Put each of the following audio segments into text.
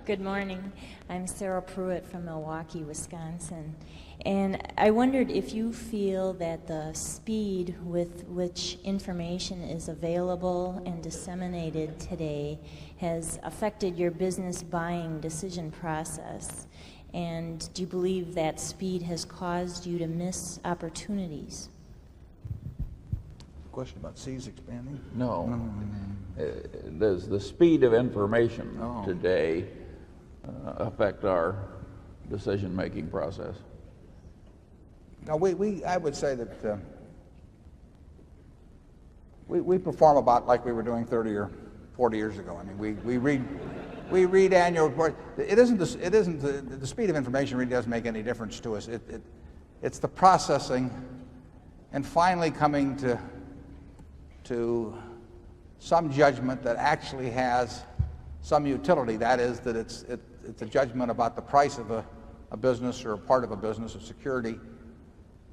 Good morning. I'm Sarah Pruitt from Milwaukee, Wisconsin. And I wondered if you feel that the speed with which information is available and disseminated today has affected your business buying decision process. And do you believe that speed has caused you to miss opportunities? Question about C's expanding? No. Does the speed of information today affect our decision-making process? No, I would say that we perform about like we were doing 30 or 40 years ago. I mean, we read annual reports. The speed of information really doesn't make any difference to us. It's the processing and finally coming to some judgment that actually has some utility. That is, that it's a judgment about the price of a business or a part of a business, of security,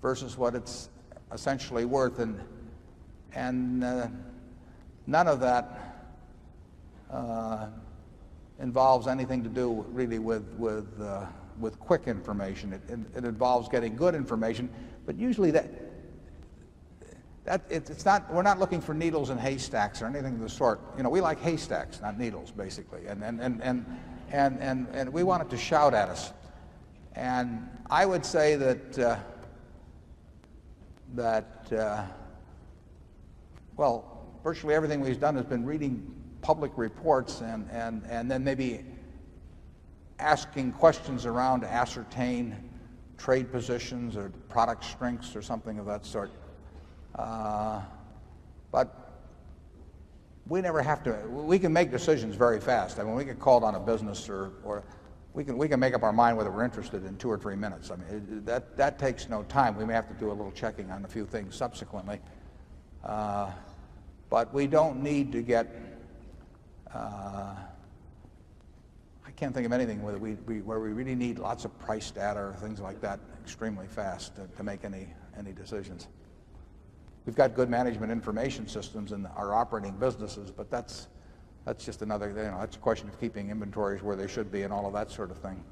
versus what it's essentially worth, and none of that involves anything to do really with quick information. It involves getting good information, but usually it's not. We're not looking for needles in haystacks or anything of the sort. You know, we like haystacks, not needles, basically, and we want it to shout at us. And I would say that well, virtually everything we've done has been reading public reports and then maybe asking questions around to ascertain trade positions or product strengths or something of that sort. But we never have to. We can make decisions very fast. I mean, we get called on a business, or we can make up our mind whether we're interested in 2 or 3 minutes. I mean, that takes no time. We may have to do a little checking on a few things subsequently, but we don't need to get. I can't think of anything where we really need lots of price data or things like that extremely fast to make any decisions. We've got good management information systems in our operating businesses, but that's just another, that's a question of keeping inventories where they should be and all of that sort of thing.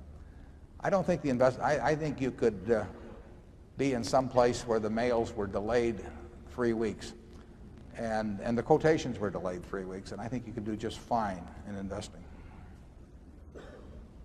I don't think I think you could be in some place where the mails were delayed 3 weeks and the quotations were delayed 3 weeks, and I think you could do just fine in investing.